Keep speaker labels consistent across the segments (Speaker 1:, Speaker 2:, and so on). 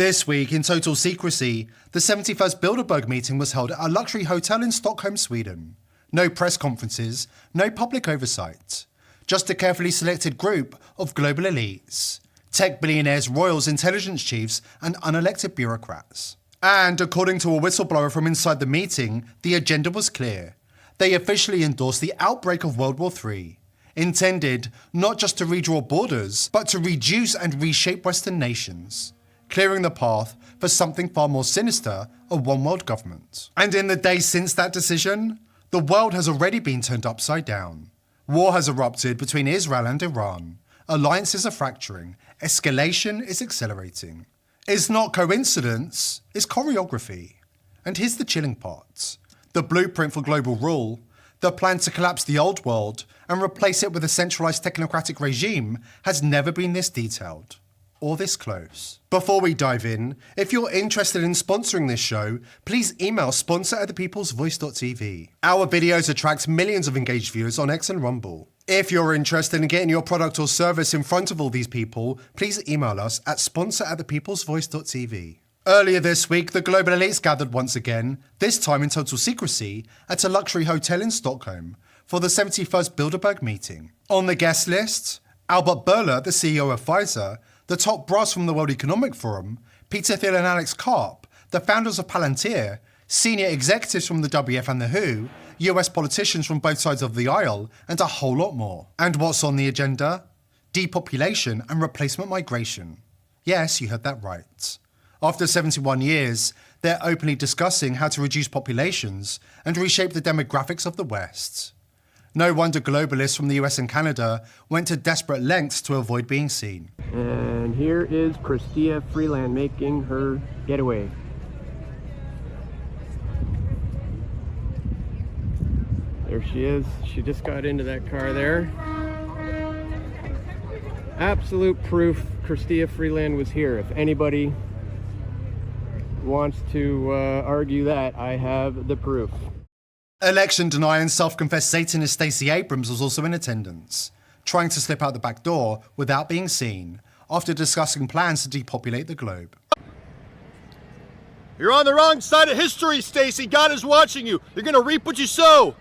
Speaker 1: This week, in total secrecy, the 71st Bilderberg meeting was held at a luxury hotel in Stockholm, Sweden. No press conferences, no public oversight. Just a carefully selected group of global elites. Tech billionaires, royals, intelligence chiefs, and unelected bureaucrats. And according to a whistleblower from inside the meeting, the agenda was clear. They officially endorsed the outbreak of World War III. Intended not just to redraw borders, but to reduce and reshape Western nations. Clearing the path for something far more sinister, a one-world government. And in the days since that decision, the world has already been turned upside down. War has erupted between Israel and Iran. Alliances are fracturing. Escalation is accelerating. It's not coincidence, it's choreography. And here's the chilling part. The blueprint for global rule, the plan to collapse the old world and replace it with a centralized technocratic regime, has never been this detailed. Or this close. Before we dive in, if you're interested in sponsoring this show, please email sponsor@thepeoplesvoice.tv. Our videos attract millions of engaged viewers on X and Rumble. If you're interested in getting your product or service in front of all these people, please email us at sponsor@thepeoplesvoice.tv. Earlier this week, the global elites gathered once again, this time in total secrecy, at a luxury hotel in Stockholm for the 71st Bilderberg meeting. On the guest list, Albert Bourla, the CEO of Pfizer, the top brass from the World Economic Forum, Peter Thiel and Alex Karp, the founders of Palantir, senior executives from the WEF and the WHO, US politicians from both sides of the aisle, and a whole lot more. And what's on the agenda? Depopulation and replacement migration. Yes, you heard that right. After 71 years, they're openly discussing how to reduce populations and reshape the demographics of the West. No wonder globalists from the US and Canada went to desperate lengths to avoid being seen.
Speaker 2: And here is Chrystia Freeland making her getaway. There she is. She just got into that car there. Absolute proof Chrystia Freeland was here. If anybody wants to argue that, I have the proof.
Speaker 1: Election denier and self-confessed Satanist Stacey Abrams was also in attendance, trying to slip out the back door without being seen, after discussing plans to depopulate the globe.
Speaker 3: You're on the wrong side of history, Stacey. God is watching you. You're going to reap what you sow.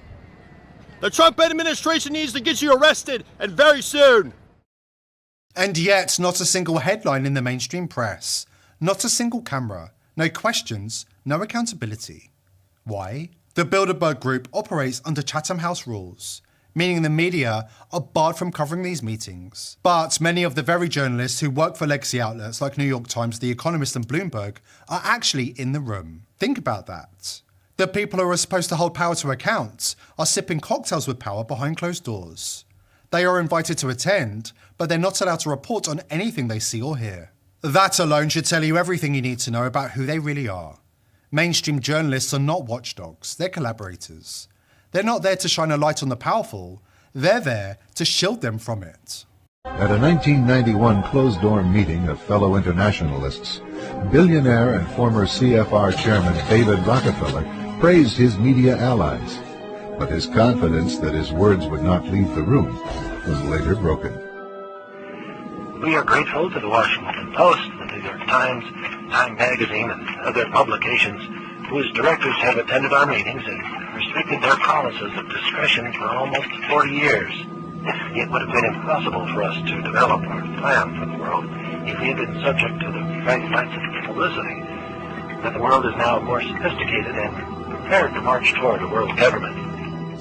Speaker 3: The Trump administration needs to get you arrested, and very soon.
Speaker 1: And yet, not a single headline in the mainstream press. Not a single camera. No questions, no accountability. Why? The Bilderberg Group operates under Chatham House rules, meaning the media are barred from covering these meetings. But many of the very journalists who work for legacy outlets like New York Times, The Economist and Bloomberg are actually in the room. Think about that. The people who are supposed to hold power to account are sipping cocktails with power behind closed doors. They are invited to attend, but they're not allowed to report on anything they see or hear. That alone should tell you everything you need to know about who they really are. Mainstream journalists are not watchdogs, they're collaborators. They're not there to shine a light on the powerful, they're there to shield them from it.
Speaker 4: At a 1991 closed-door meeting of fellow internationalists, billionaire and former CFR chairman David Rockefeller praised his media allies, but his confidence that his words would not leave the room was later broken.
Speaker 5: We are grateful to the Washington Post, the New York Times, Time Magazine, and other publications whose directors have attended our meetings and restricted their promises of discretion for almost 40 years. It would have been impossible for us to develop our plan for the world if we had been subject to the bright lights of publicity. But the world is now more sophisticated and prepared to march toward a world government.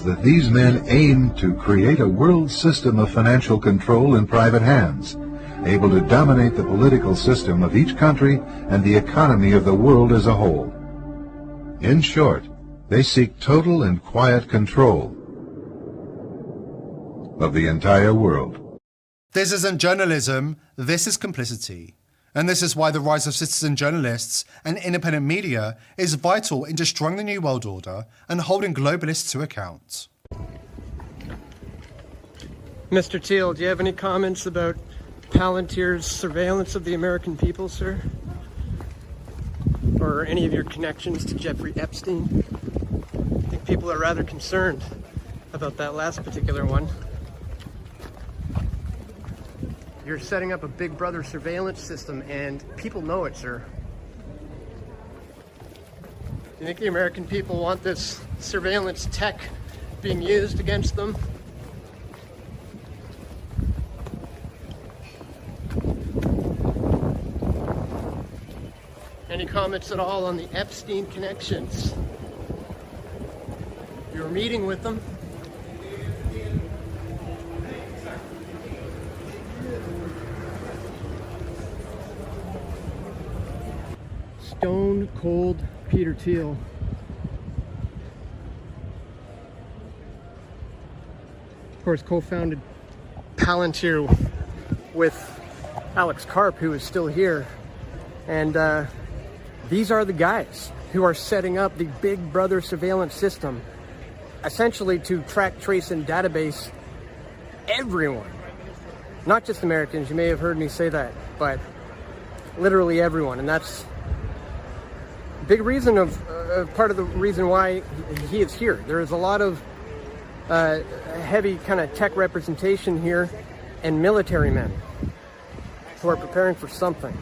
Speaker 4: That these men aim to create a world system of financial control in private hands, able to dominate the political system of each country and the economy of the world as a whole. In short, they seek total and quiet control of the entire world.
Speaker 1: This isn't journalism, this is complicity. And this is why the rise of citizen journalists and independent media is vital in destroying the New World Order and holding globalists to account.
Speaker 2: Mr. Thiel, do you have any comments about Palantir's surveillance of the American people, sir? Or any of your connections to Jeffrey Epstein? I think people are rather concerned about that last particular one. You're setting up a Big Brother surveillance system, and people know it, sir. you think the American people want this surveillance tech being used against them? Any comments at all on the Epstein connections? You were meeting with them. Stone Cold Peter Thiel. Of course, co-founded Palantir with Alex Karp, who is still here. And these are the guys who are setting up the Big Brother surveillance system, essentially to track, trace, and database everyone. Not just Americans, you may have heard me say that, but literally everyone. And that's big reason of part of the reason why he is here. There is a lot of heavy kind of tech representation here and military men who are preparing for something.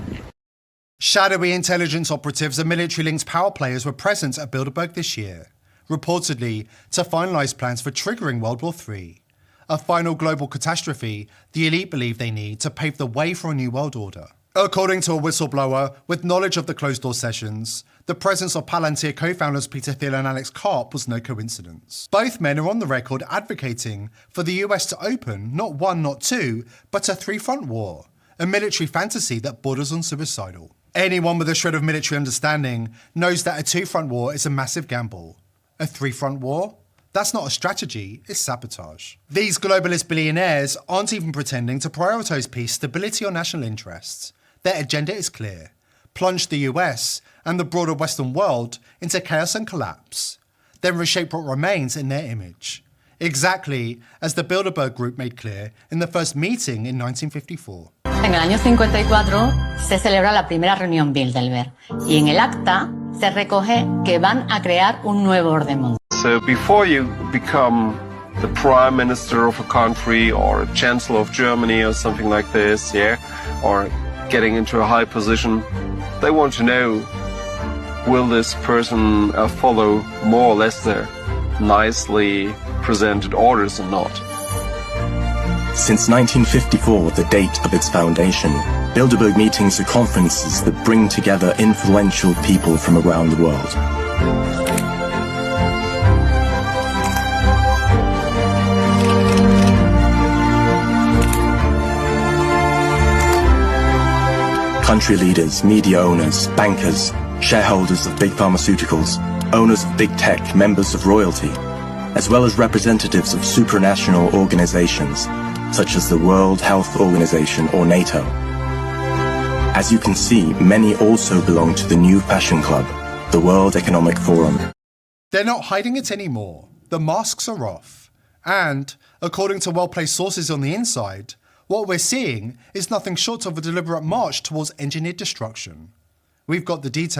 Speaker 1: Shadowy intelligence operatives and military-linked power players were present at Bilderberg this year, reportedly to finalise plans for triggering World War III, a final global catastrophe the elite believe they need to pave the way for a new world order. According to a whistleblower with knowledge of the closed-door sessions, the presence of Palantir co-founders Peter Thiel and Alex Karp was no coincidence. Both men are on the record advocating for the US to open not one, not two, but a three-front war, a military fantasy that borders on suicidal. Anyone with a shred of military understanding knows that a two-front war is a massive gamble. A three-front war? That's not a strategy, it's sabotage. These globalist billionaires aren't even pretending to prioritise peace, stability or national interests. Their agenda is clear: plunge the US and the broader Western world into chaos and collapse, then reshape what remains in their image. Exactly as the Bilderberg Group made clear in the first meeting in 1954.
Speaker 6: En el año 54 se celebra la primera reunión Bilderberg y en el acta se recoge que van a crear un nuevo orden mundial.
Speaker 7: So before you become the prime minister of a country or a chancellor of Germany or something like this, yeah, or getting into a high position, they want to know, will this person follow more or less their nicely presented orders or not?
Speaker 8: Since 1954, the date of its foundation, Bilderberg meetings are conferences that bring together influential people from around the world. Country leaders, media owners, bankers, shareholders of big pharmaceuticals, owners of big tech, members of royalty, as well as representatives of supranational organizations, such as the World Health Organization or NATO. As you can see, many also belong to the new fashion club, the World Economic Forum.
Speaker 1: They're not hiding it anymore. The masks are off. And, according to well-placed sources on the inside, what we're seeing is nothing short of a deliberate march towards engineered destruction. We've got the details.